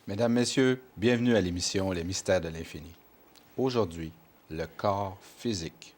Mesdames, Messieurs, bienvenue à l'émission Les Mystères de l'Infini. Aujourd'hui, le corps physique.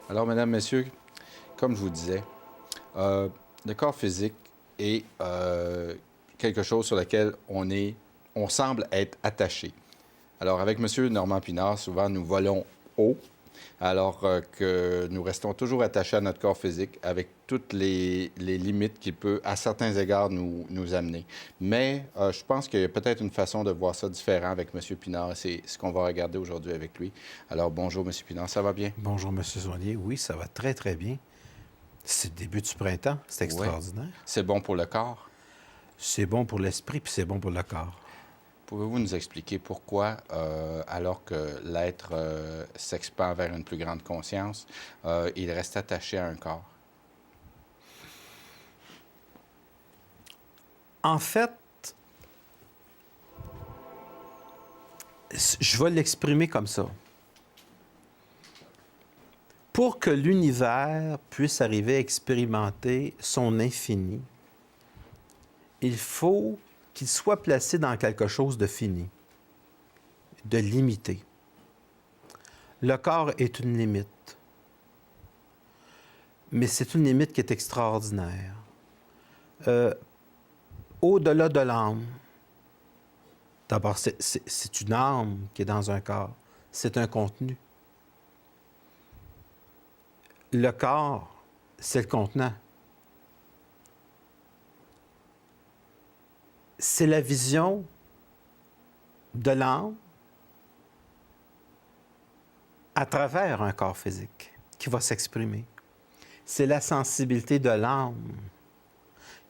Alors, mesdames, messieurs, comme je vous disais, le corps physique est quelque chose sur lequel on semble être attaché. Alors, avec M. Normand Pinard, souvent, nous volons haut, alors que nous restons toujours attachés à notre corps physique avec toutes les limites qu'il peut, à certains égards, nous amener. Mais je pense qu'il y a peut-être une façon de voir ça différent avec M. Pinard. C'est ce qu'on va regarder aujourd'hui avec lui. Alors, bonjour, M. Pinard, ça va bien? Bonjour, M. Soignier. Oui, ça va très, très bien. C'est le début du printemps. C'est extraordinaire. Oui. C'est bon pour le corps? C'est bon pour l'esprit, puis c'est bon pour le corps. Pouvez-vous nous expliquer pourquoi, alors que l'être s'expand vers une plus grande conscience, il reste attaché à un corps? En fait, je vais l'exprimer comme ça. Pour que l'univers puisse arriver à expérimenter son infini, il faut qu'il soit placé dans quelque chose de fini, de limité. Le corps est une limite, mais c'est une limite qui est extraordinaire. Au-delà de l'âme, d'abord, c'est une âme qui est dans un corps, c'est un contenu. Le corps, c'est le contenant. C'est la vision de l'âme à travers un corps physique qui va s'exprimer. C'est la sensibilité de l'âme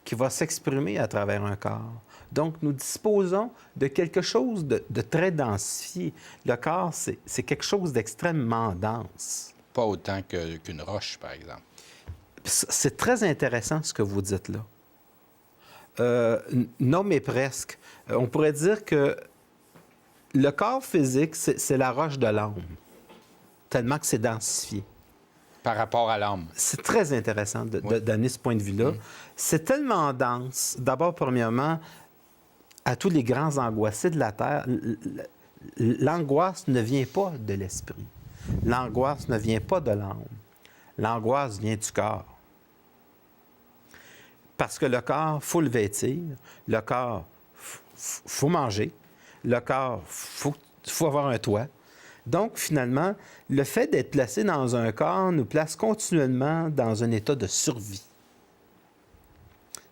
qui va s'exprimer à travers un corps. Donc, nous disposons de quelque chose de très densifié. Le corps, c'est quelque chose d'extrêmement dense. Pas autant qu'une roche, par exemple. C'est très intéressant ce que vous dites là. Non, mais presque. On pourrait dire que le corps physique, c'est la roche de l'âme, tellement que c'est densifié. Par rapport à l'âme. C'est très intéressant de donner ce point de vue-là. C'est tellement dense, d'abord, premièrement, à tous les grands angoissés de la Terre, l'angoisse ne vient pas de l'esprit. L'angoisse ne vient pas de l'âme. L'angoisse vient du corps. Parce que le corps, il faut le vêtir. Le corps, il faut manger. Le corps, il faut avoir un toit. Donc, finalement, le fait d'être placé dans un corps nous place continuellement dans un état de survie.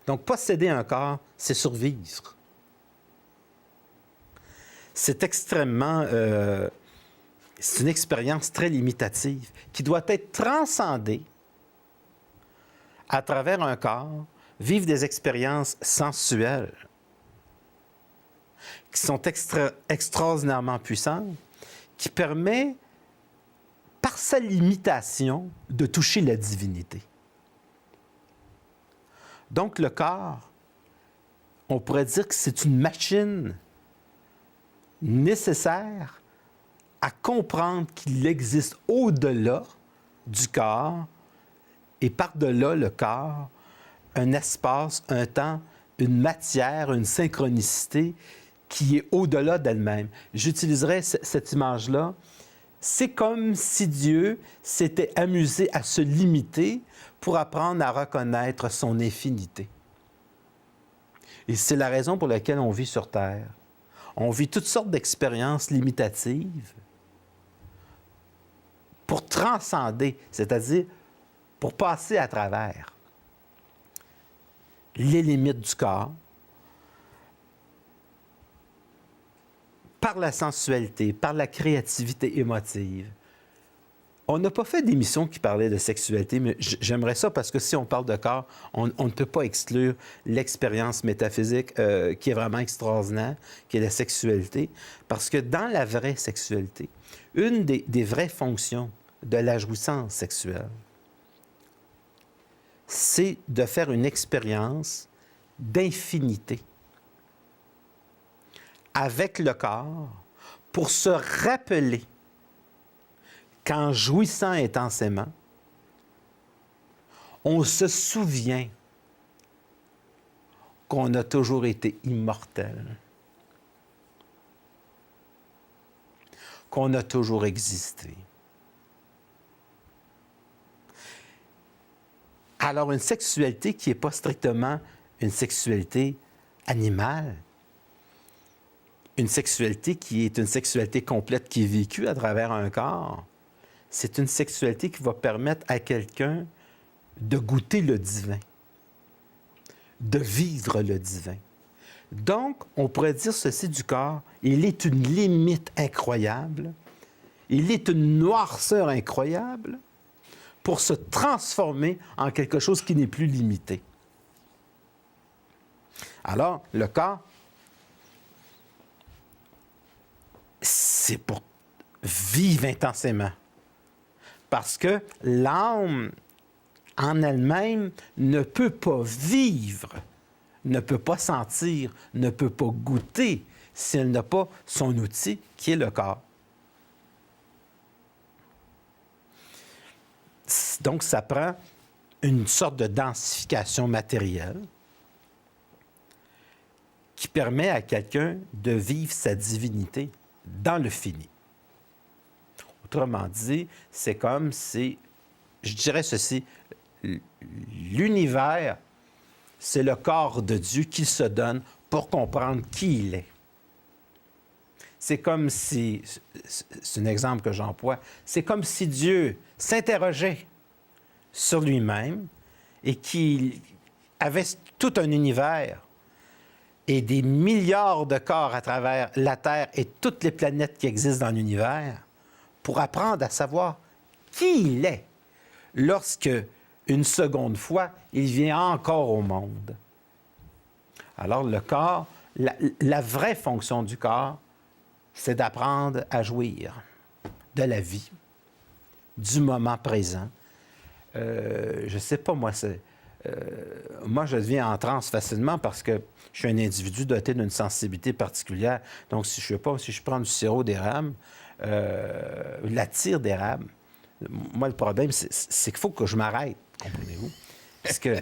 Donc, posséder un corps, c'est survivre. C'est extrêmement... c'est une expérience très limitative qui doit être transcendée à travers un corps, vivre des expériences sensuelles qui sont extraordinairement puissantes, qui permet, par sa limitation, de toucher la divinité. Donc, le corps, on pourrait dire que c'est une machine nécessaire à comprendre qu'il existe au-delà du corps et par-delà le corps, un espace, un temps, une matière, une synchronicité qui est au-delà d'elle-même. J'utiliserai cette image-là. C'est comme si Dieu s'était amusé à se limiter pour apprendre à reconnaître son infinité. Et c'est la raison pour laquelle on vit sur Terre. On vit toutes sortes d'expériences limitatives pour transcender, c'est-à-dire pour passer à travers les limites du corps, par la sensualité, par la créativité émotive. On n'a pas fait d'émission qui parlait de sexualité, mais j'aimerais ça parce que si on parle de corps, on ne peut pas exclure l'expérience métaphysique qui est vraiment extraordinaire, qui est la sexualité. Parce que dans la vraie sexualité, une des vraies fonctions de la jouissance sexuelle, c'est de faire une expérience d'infinité avec le corps pour se rappeler qu'en jouissant intensément, on se souvient qu'on a toujours été immortel, qu'on a toujours existé. Alors, une sexualité qui n'est pas strictement une sexualité animale, une sexualité qui est une sexualité complète qui est vécue à travers un corps, c'est une sexualité qui va permettre à quelqu'un de goûter le divin, de vivre le divin. Donc, on pourrait dire ceci du corps, il est une limite incroyable, il est une noirceur incroyable pour se transformer en quelque chose qui n'est plus limité. Alors, le corps, c'est pour vivre intensément. Parce que l'âme, en elle-même, ne peut pas vivre, ne peut pas sentir, ne peut pas goûter si elle n'a pas son outil, qui est le corps. Donc, ça prend une sorte de densification matérielle qui permet à quelqu'un de vivre sa divinité dans le fini. Autrement dit, c'est comme si, je dirais ceci, l'univers, c'est le corps de Dieu qui se donne pour comprendre qui il est. C'est comme si, c'est un exemple que j'emploie, c'est comme si Dieu s'interrogeait sur lui-même et qu'il avait tout un univers et des milliards de corps à travers la Terre et toutes les planètes qui existent dans l'univers pour apprendre à savoir qui il est lorsque, une seconde fois, il vient encore au monde. Alors, le corps, la vraie fonction du corps, c'est d'apprendre à jouir de la vie, du moment présent. Je ne sais pas, moi, moi, je deviens en transe facilement parce que je suis un individu doté d'une sensibilité particulière. Donc, si je prends du sirop d'érable, la tire d'érable, moi, le problème, c'est qu'il faut que je m'arrête, comprenez-vous? Parce que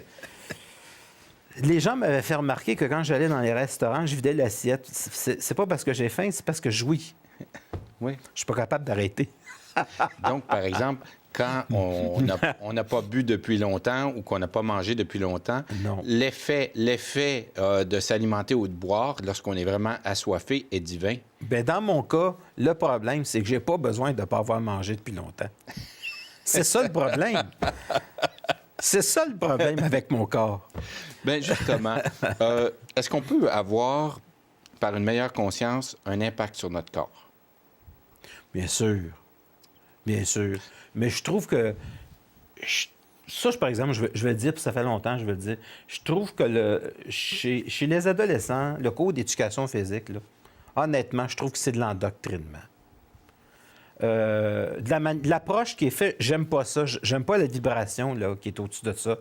les gens m'avaient fait remarquer que quand j'allais dans les restaurants, je vidais l'assiette. C'est pas parce que j'ai faim, c'est parce que je jouis. Oui. Je suis pas capable d'arrêter. Donc, par exemple, quand on n'a pas bu depuis longtemps ou qu'on n'a pas mangé depuis longtemps, Non. l'effet de s'alimenter ou de boire lorsqu'on est vraiment assoiffé est divin. Bien, dans mon cas, le problème, c'est que j'ai pas besoin de ne pas avoir mangé depuis longtemps. C'est ça le problème. C'est ça le problème avec mon corps. Bien, justement, est-ce qu'on peut avoir, par une meilleure conscience, un impact sur notre corps? Bien sûr. Bien sûr. Mais je trouve que... Ça, par exemple, je vais le dire, puis ça fait longtemps que je veux le dire. Je trouve que chez les adolescents, le cours d'éducation physique, là, honnêtement, je trouve que c'est de l'endoctrinement. De l'approche qui est faite, j'aime pas ça. J'aime pas la vibration là, qui est au-dessus de ça,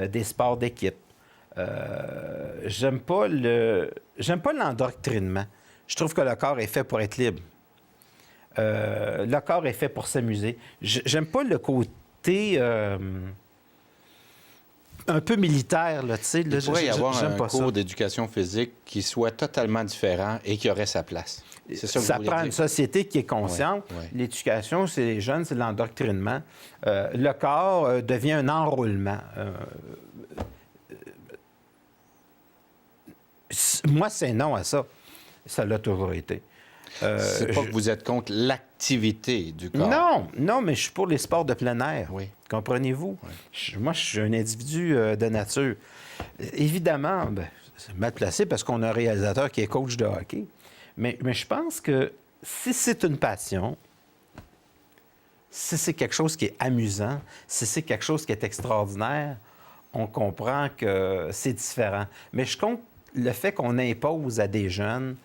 des sports d'équipe. J'aime pas l'endoctrinement. Je trouve que le corps est fait pour être libre. Le corps est fait pour s'amuser. J'aime pas le côté un peu militaire, là, tu sais. Il pourrait y avoir un cours d'éducation physique qui soit totalement différent et qui aurait sa place. C'est ça que ça vous voulez prend dire? une société qui est consciente. Ouais, ouais. L'éducation, c'est les jeunes, c'est de l'endoctrinement. Le corps devient un enroulement. Moi, c'est non à ça. Ça l'a toujours été. C'est pas que vous êtes contre l'activité du corps. Non, mais je suis pour les sports de plein air. Oui. Comprenez-vous? Oui. Moi, je suis un individu de nature. Évidemment, c'est mal placé parce qu'on a un réalisateur qui est coach de hockey. Mais je pense que si c'est une passion, Si c'est quelque chose qui est amusant, si c'est quelque chose qui est extraordinaire, on comprend que c'est différent. Mais je compte le fait qu'on impose à des jeunes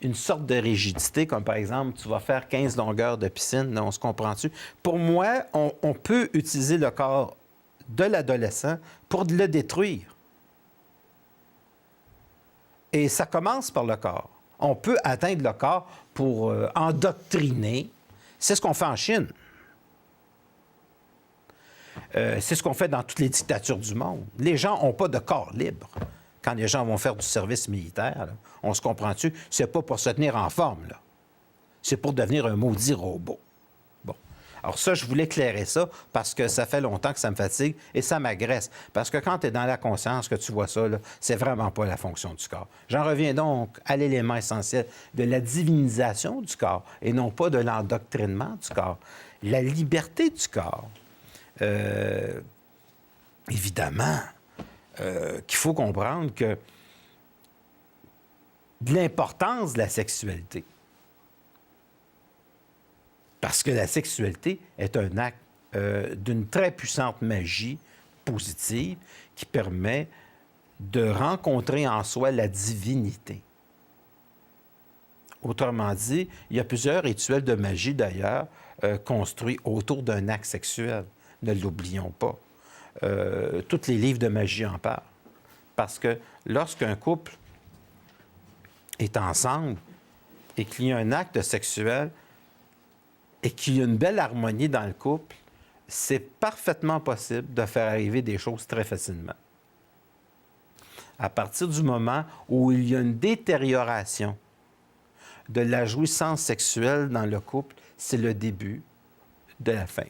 une sorte de rigidité, comme par exemple, tu vas faire 15 longueurs de piscine, là, on se comprend-tu? Pour moi, on peut utiliser le corps de l'adolescent pour le détruire. Et ça commence par le corps. On peut atteindre le corps pour endoctriner. C'est ce qu'on fait en Chine. C'est ce qu'on fait dans toutes les dictatures du monde. Les gens n'ont pas de corps libre. Quand les gens vont faire du service militaire, là, on se comprend-tu? C'est pas pour se tenir en forme, là. C'est pour devenir un maudit robot. Bon. Alors ça, je voulais éclairer ça parce que ça fait longtemps que ça me fatigue et ça m'agresse. Parce que quand tu es dans la conscience que tu vois ça, là, c'est vraiment pas la fonction du corps. J'en reviens donc à l'élément essentiel de la divinisation du corps et non pas de l'endoctrinement du corps. La liberté du corps. Évidemment, qu'il faut comprendre que de l'importance de la sexualité. Parce que la sexualité est un acte d'une très puissante magie positive qui permet de rencontrer en soi la divinité. Autrement dit, il y a plusieurs rituels de magie, d'ailleurs, construits autour d'un acte sexuel. Ne l'oublions pas. Tous les livres de magie en parlent. Parce que lorsqu'un couple est ensemble et qu'il y a un acte sexuel et qu'il y a une belle harmonie dans le couple, c'est parfaitement possible de faire arriver des choses très facilement. À partir du moment où il y a une détérioration de la jouissance sexuelle dans le couple, c'est le début de la fin.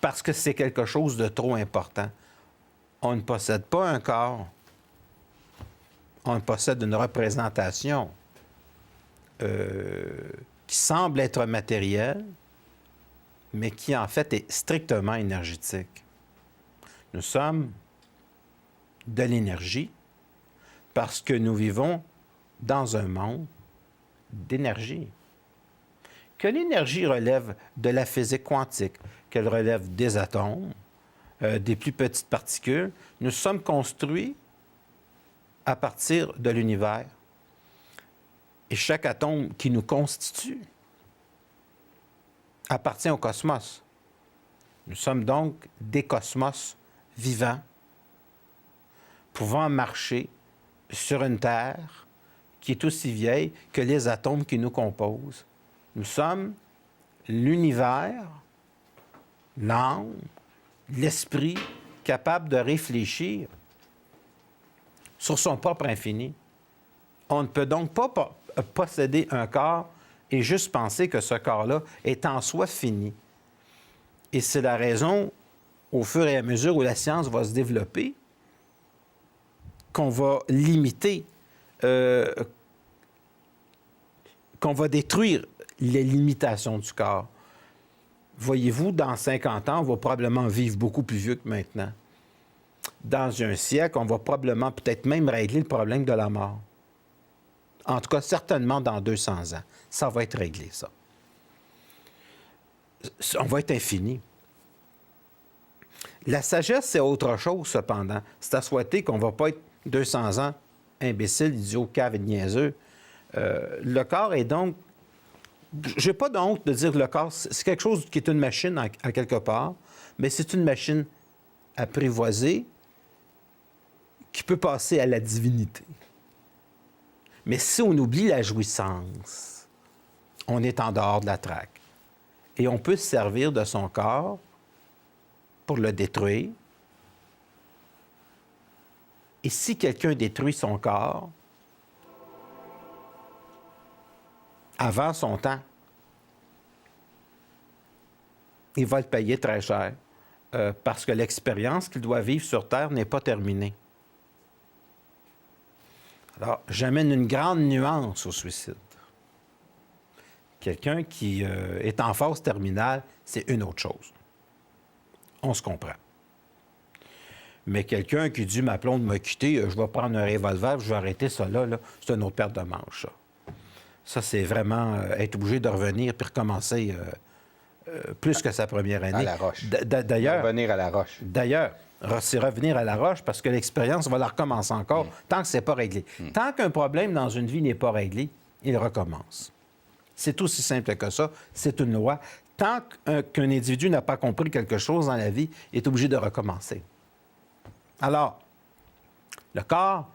Parce que c'est quelque chose de trop important. On ne possède pas un corps, on possède une représentation qui semble être matérielle, mais qui en fait est strictement énergétique. Nous sommes de l'énergie parce que nous vivons dans un monde d'énergie. Que l'énergie relève de la physique quantique, qu'elle relève des atomes, des plus petites particules, nous sommes construits à partir de l'univers. Et chaque atome qui nous constitue appartient au cosmos. Nous sommes donc des cosmos vivants, pouvant marcher sur une Terre qui est aussi vieille que les atomes qui nous composent. Nous sommes l'univers, l'âme, l'esprit capable de réfléchir sur son propre infini. On ne peut donc pas posséder un corps et juste penser que ce corps-là est en soi fini. Et c'est la raison, au fur et à mesure où la science va se développer, qu'on va limiter, qu'on va détruire les limitations du corps. Voyez-vous, dans 50 ans, on va probablement vivre beaucoup plus vieux que maintenant. Dans un siècle, on va probablement peut-être même régler le problème de la mort. En tout cas, certainement dans 200 ans. Ça va être réglé, ça. On va être infini. La sagesse, c'est autre chose, cependant. C'est à souhaiter qu'on ne va pas être 200 ans imbécile, idiot, cave et niaiseux. Le corps est donc... Je n'ai pas de honte de dire que le corps, c'est quelque chose qui est une machine à quelque part, mais c'est une machine apprivoisée qui peut passer à la divinité. Mais si on oublie la jouissance, on est en dehors de la traque. Et on peut se servir de son corps pour le détruire. Et si quelqu'un détruit son corps avant son temps, il va le payer très cher parce que l'expérience qu'il doit vivre sur Terre n'est pas terminée. Alors, j'amène une grande nuance au suicide. Quelqu'un qui est en phase terminale, c'est une autre chose. On se comprend. Mais quelqu'un qui dit « ma blonde m'a quitté, je vais prendre un revolver, je vais arrêter ça là, c'est une autre paire de manches, ça. » Ça, c'est vraiment être obligé de revenir puis recommencer plus que sa première année. À la roche. D'ailleurs, Revenir à la roche. D'ailleurs, c'est revenir à la roche parce que l'expérience va la recommencer encore tant que c'est pas réglé. Tant qu'un problème dans une vie n'est pas réglé, il recommence. C'est aussi simple que ça. C'est une loi. Tant qu'un individu n'a pas compris quelque chose dans la vie, il est obligé de recommencer. Alors, le corps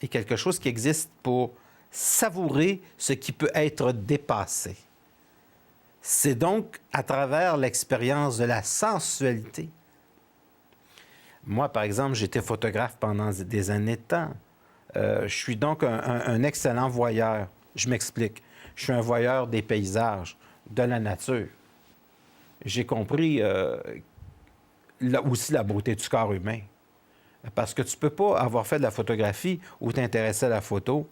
est quelque chose qui existe pour savourer ce qui peut être dépassé. C'est donc à travers l'expérience de la sensualité. Moi, par exemple, j'étais photographe pendant des années de temps. Je suis donc un excellent voyeur. Je m'explique. Je suis un voyeur des paysages, de la nature. J'ai compris aussi la beauté du corps humain. Parce que tu ne peux pas avoir fait de la photographie ou t'intéresser à la photo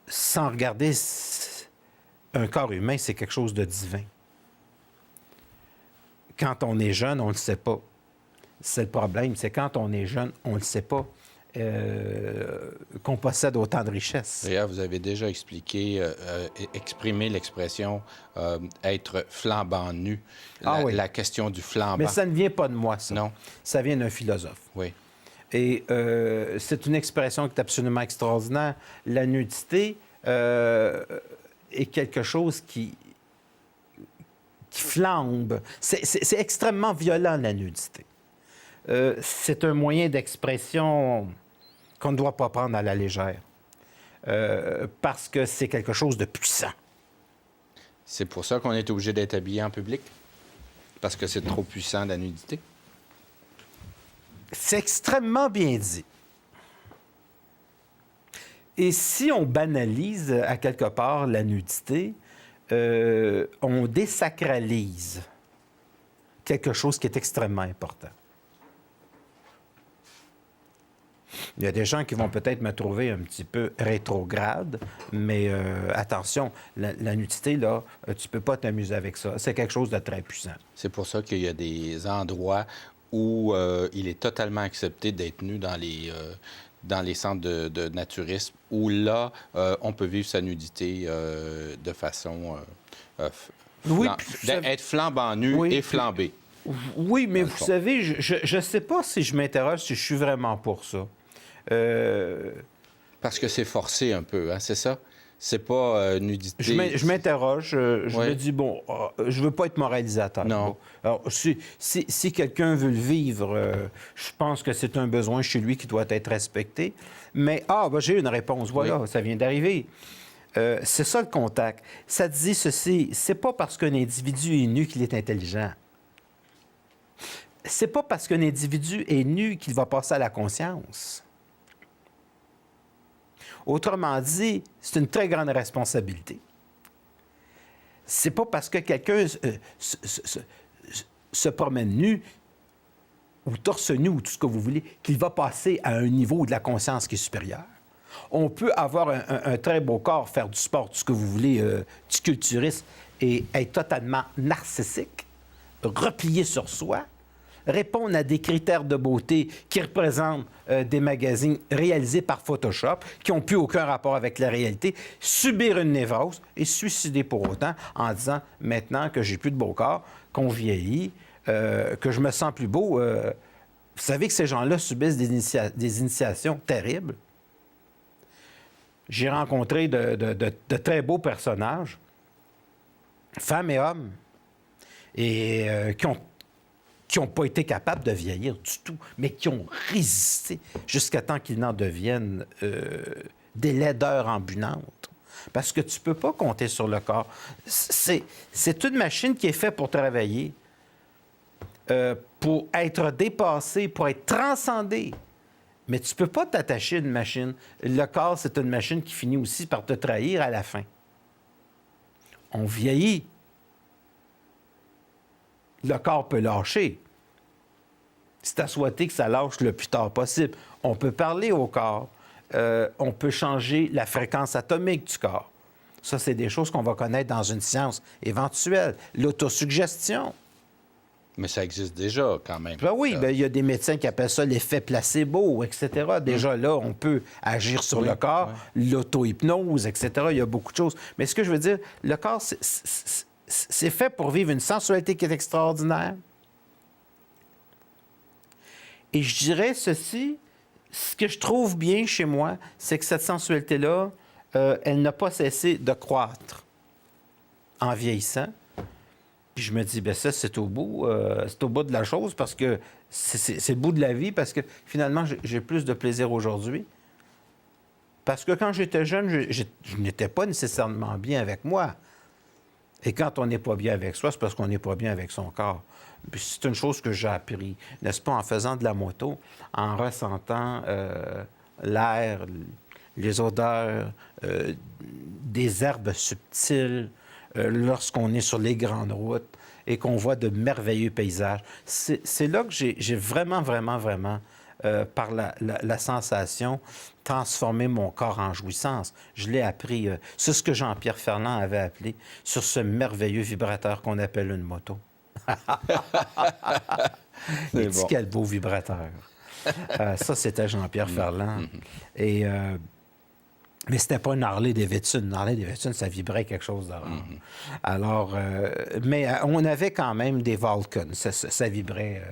sans regarder un corps humain, c'est quelque chose de divin. Quand on est jeune, on ne le sait pas. C'est le problème, c'est quand on est jeune, on ne le sait pas qu'on possède autant de richesses. D'ailleurs, vous avez déjà exprimé l'expression être flambant nu. La question du flambant. Mais ça ne vient pas de moi, ça. Non. Ça vient d'un philosophe. Oui. Et c'est une expression qui est absolument extraordinaire. La nudité est quelque chose qui flambe. C'est extrêmement violent, la nudité. C'est un moyen d'expression qu'on ne doit pas prendre à la légère. Parce que c'est quelque chose de puissant. C'est pour ça qu'on est obligé d'être habillé en public? Parce que c'est trop puissant, la nudité? C'est extrêmement bien dit. Et si on banalise à quelque part la nudité, on désacralise quelque chose qui est extrêmement important. Il y a des gens qui vont peut-être me trouver un petit peu rétrograde, mais attention, la nudité, là, tu ne peux pas t'amuser avec ça. C'est quelque chose de très puissant. C'est pour ça qu'il y a des endroits où il est totalement accepté d'être nu dans les centres de naturisme, où là, on peut vivre sa nudité de façon... être flambant nu et flambé. Oui, mais vous savez, je ne sais pas si je m'interroge si je suis vraiment pour ça. Parce que c'est forcé un peu, hein, c'est ça? C'est pas nudité. Je m'interroge, je me dis, bon, je veux pas être moralisateur. Non. Bon. Alors, si quelqu'un veut le vivre, je pense que c'est un besoin chez lui qui doit être respecté. Mais, j'ai une réponse, voilà, ça vient d'arriver. C'est ça le contact. Ça dit ceci, c'est pas parce qu'un individu est nu qu'il est intelligent. C'est pas parce qu'un individu est nu qu'il va passer à la conscience. Autrement dit, c'est une très grande responsabilité. C'est pas parce que quelqu'un se promène nu ou torse nu ou tout ce que vous voulez qu'il va passer à un niveau de la conscience qui est supérieur. On peut avoir un très beau corps, faire du sport, tout ce que vous voulez, du culturisme, et être totalement narcissique, replié sur soi, répondre à des critères de beauté qui représentent des magazines réalisés par Photoshop, qui n'ont plus aucun rapport avec la réalité, subir une névrose et suicider pour autant en disant, maintenant que j'ai plus de beau corps, qu'on vieillit, que je me sens plus beau. Vous savez que ces gens-là subissent des initiations terribles. J'ai rencontré de très beaux personnages, femmes et hommes, et qui n'ont pas été capables de vieillir du tout, mais qui ont résisté jusqu'à temps qu'ils n'en deviennent des laideurs ambulantes. Parce que tu ne peux pas compter sur le corps. C'est une machine qui est faite pour travailler, pour être dépassée, pour être transcendée. Mais tu ne peux pas t'attacher à une machine. Le corps, c'est une machine qui finit aussi par te trahir à la fin. On vieillit. Le corps peut lâcher. C'est à souhaiter que ça lâche le plus tard possible. On peut parler au corps. On peut changer la fréquence atomique du corps. Ça, c'est des choses qu'on va connaître dans une science éventuelle. L'autosuggestion. Mais ça existe déjà, quand même. Ben oui, ben, il y a des médecins qui appellent ça l'effet placebo, etc. Déjà là, on peut agir sur le corps, l'auto-hypnose, etc. Il y a beaucoup de choses. Mais ce que je veux dire, le corps, c'est fait pour vivre une sensualité qui est extraordinaire. Et je dirais ceci, ce que je trouve bien chez moi, c'est que cette sensualité-là, elle n'a pas cessé de croître en vieillissant. Puis je me dis, bien ça, c'est au bout de la chose parce que c'est le bout de la vie, parce que finalement, j'ai plus de plaisir aujourd'hui. Parce que quand j'étais jeune, je n'étais pas nécessairement bien avec moi. Et quand on n'est pas bien avec soi, c'est parce qu'on n'est pas bien avec son corps. Puis c'est une chose que j'ai appris, n'est-ce pas, en faisant de la moto, en ressentant l'air, les odeurs, des herbes subtiles, lorsqu'on est sur les grandes routes et qu'on voit de merveilleux paysages. C'est là que j'ai vraiment, par la sensation, transformé mon corps en jouissance. Je l'ai appris. C'est ce que Jean-Pierre Ferland avait appelé sur ce merveilleux vibrateur qu'on appelle une moto. Et Bon. quel beau vibrateur. Ça, c'était Jean-Pierre Ferland. Et... mais c'était pas une Harley Davidson. Une Harley Davidson, ça vibrait quelque chose de rare. Alors, mais on avait quand même des Vulcan. Ça vibrait.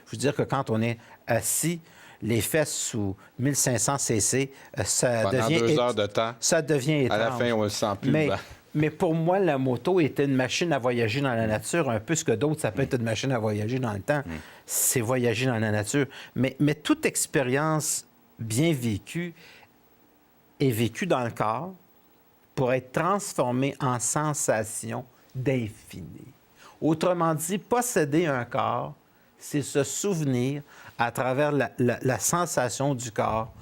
Je veux dire que quand on est assis, les fesses sous 1500 cc, ça Pendant devient... 2 heures de temps, ça devient étrange. à la fin, on le sent plus. Mais pour moi, la moto était une machine à voyager dans la nature, un peu ce que d'autres, ça peut être une machine à voyager dans le temps. C'est voyager dans la nature. Mais toute expérience bien vécue est vécu dans le corps pour être transformé en sensation d'infini. Autrement dit, posséder un corps, c'est se souvenir à travers la sensation du corps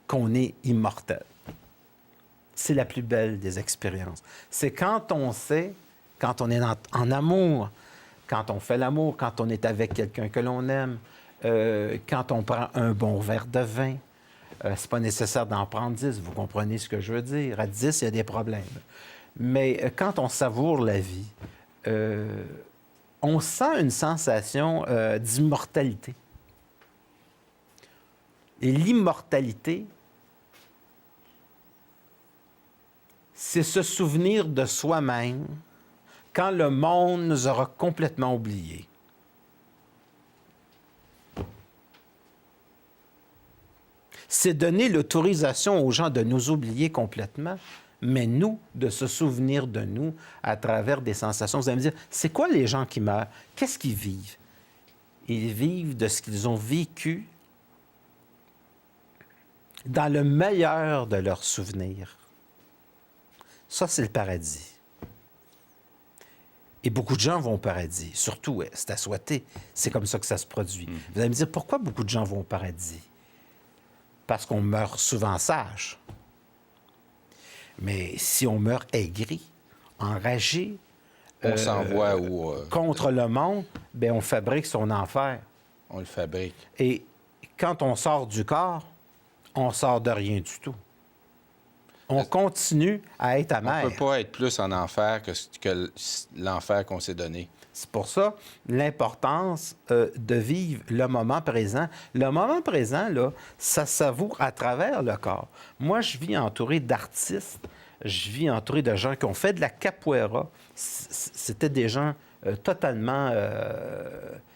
qu'on est immortel. C'est la plus belle des expériences. C'est quand on sait, quand on est en amour, quand on fait l'amour, quand on est avec quelqu'un que l'on aime, quand on prend un bon verre de vin. C'est pas nécessaire d'en prendre 10, vous comprenez ce que je veux dire. À 10, il y a des problèmes. Mais quand on savoure la vie, on sent une sensation d'immortalité. Et l'immortalité, c'est se souvenir de soi-même quand le monde nous aura complètement oubliés. C'est donner l'autorisation aux gens de nous oublier complètement, mais nous, de se souvenir de nous à travers des sensations. Vous allez me dire, c'est quoi les gens qui meurent? Qu'est-ce qu'ils vivent? Ils vivent de ce qu'ils ont vécu dans le meilleur de leurs souvenirs. Ça, c'est le paradis. Et beaucoup de gens vont au paradis. Surtout, c'est à souhaiter. C'est comme ça que ça se produit. Vous allez me dire, pourquoi beaucoup de gens vont au paradis? Parce qu'on meurt souvent sage. Mais si on meurt aigri, enragé, on s'envoie contre le monde, bien, on fabrique son enfer. On le fabrique. Et quand on sort du corps, on sort de rien du tout. On continue à être amer. On ne peut pas être plus en enfer que l'enfer qu'on s'est donné. C'est pour ça l'importance de vivre le moment présent. Le moment présent, là, ça savoure à travers le corps. Moi, je vis entouré d'artistes, je vis entouré de gens qui ont fait de la capoeira. C'était des gens totalement...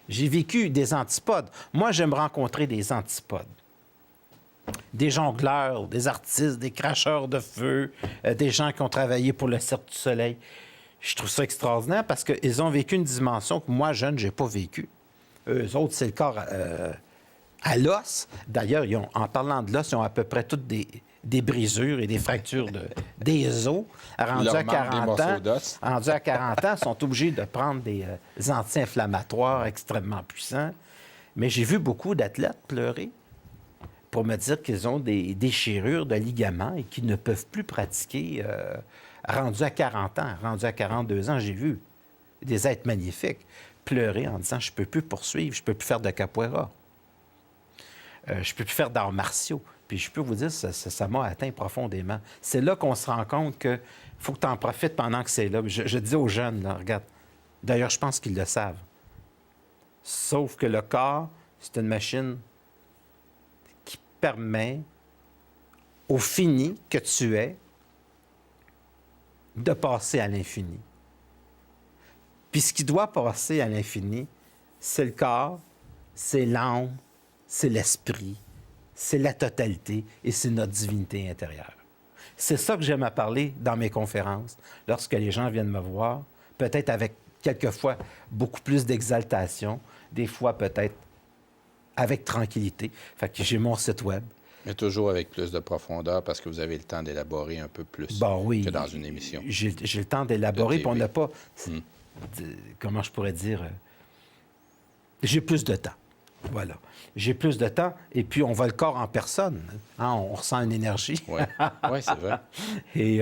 J'ai vécu des antipodes. Moi, j'aime rencontrer des antipodes. Des jongleurs, des artistes, des cracheurs de feu, des gens qui ont travaillé pour le Cirque du Soleil. Je trouve ça extraordinaire parce qu'ils ont vécu une dimension que moi, jeune, je n'ai pas vécue. Eux autres, c'est le corps à l'os. D'ailleurs, en parlant de l'os, ils ont à peu près toutes des brisures et des fractures des os. Rendus à 40 ans, ils sont obligés de prendre des anti-inflammatoires extrêmement puissants. Mais j'ai vu beaucoup d'athlètes pleurer pour me dire qu'ils ont des déchirures de ligaments et qu'ils ne peuvent plus pratiquer rendus à 40 ans, rendus à 42 ans. J'ai vu des êtres magnifiques pleurer en disant « je ne peux plus poursuivre, je ne peux plus faire de capoeira, je ne peux plus faire d'arts martiaux ». Puis je peux vous dire, ça m'a atteint profondément. C'est là qu'on se rend compte qu'il faut que tu en profites pendant que c'est là. Je dis aux jeunes, là, regarde, d'ailleurs, je pense qu'ils le savent. Sauf que le corps, c'est une machine qui permet au fini que tu es de passer à l'infini. Puis ce qui doit passer à l'infini, c'est le corps, c'est l'âme, c'est l'esprit, c'est la totalité et c'est notre divinité intérieure. C'est ça que j'aime à parler dans mes conférences, lorsque les gens viennent me voir, peut-être avec quelquefois beaucoup plus d'exaltation, des fois peut-être avec tranquillité. Fait que j'ai mon site web. Mais toujours avec plus de profondeur parce que vous avez le temps d'élaborer un peu plus Bon, oui, que dans une émission. J'ai le temps d'élaborer, puis on n'a pas... Hmm. Comment je pourrais dire? J'ai plus de temps. Voilà. J'ai plus de temps, et puis on voit le corps en personne. Hein, on ressent une énergie. Oui, ouais, c'est vrai. Et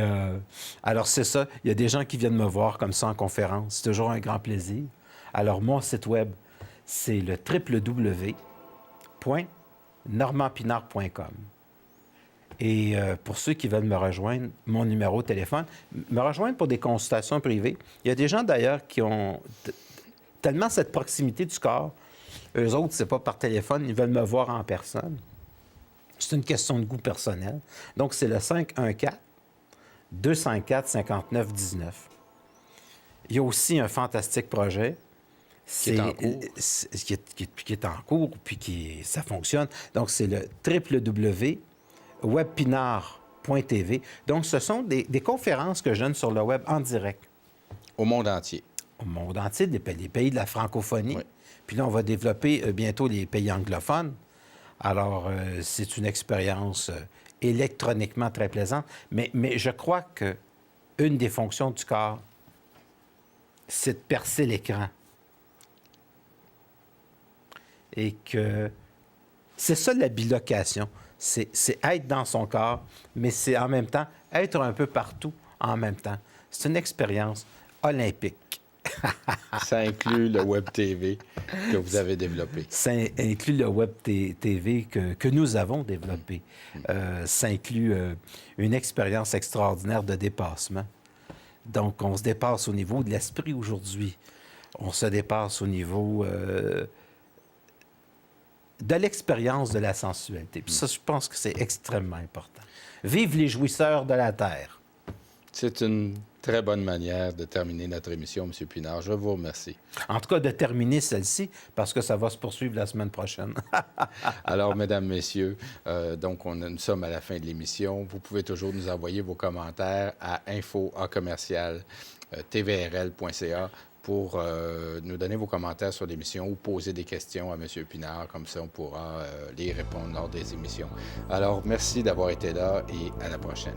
alors, c'est ça. Il y a des gens qui viennent me voir comme ça en conférence. C'est toujours un grand plaisir. Alors, mon site web, c'est le www.normandpinard.com. Et pour ceux qui veulent me rejoindre, mon numéro de téléphone, me rejoindre pour des consultations privées. Il y a des gens, d'ailleurs, qui ont tellement cette proximité du corps. Eux autres, c'est pas par téléphone, ils veulent me voir en personne. C'est une question de goût personnel. Donc, c'est le 514-254-5919. Il y a aussi un fantastique projet. Qui est en cours. Qui est en cours, puis ça fonctionne. Donc, c'est le www.webpinard.tv. Donc, ce sont des conférences que je donne sur le web en direct. Au monde entier. Au monde entier, les pays de la francophonie. Oui. Puis là, on va développer bientôt les pays anglophones. Alors, c'est une expérience électroniquement très plaisante. Mais je crois que une des fonctions du corps, c'est de percer l'écran. Et que c'est ça la bilocation. C'est être dans son corps, mais c'est en même temps être un peu partout en même temps. C'est une expérience olympique. Ça inclut le Web TV que vous avez développé. Ça inclut le Web TV que nous avons développé. Ça inclut une expérience extraordinaire de dépassement. Donc, on se dépasse au niveau de l'esprit aujourd'hui. On se dépasse au niveau de l'expérience de la sensualité. Puis ça, je pense que c'est extrêmement important. Vive les jouisseurs de la Terre! C'est une très bonne manière de terminer notre émission, M. Pinard. Je vous remercie. En tout cas, de terminer celle-ci, parce que ça va se poursuivre la semaine prochaine. Alors, mesdames, messieurs, donc nous sommes à la fin de l'émission. Vous pouvez toujours nous envoyer vos commentaires à info@tvrl.ca pour nous donner vos commentaires sur l'émission ou poser des questions à M. Pinard. Comme ça, on pourra les répondre lors des émissions. Alors, merci d'avoir été là et à la prochaine.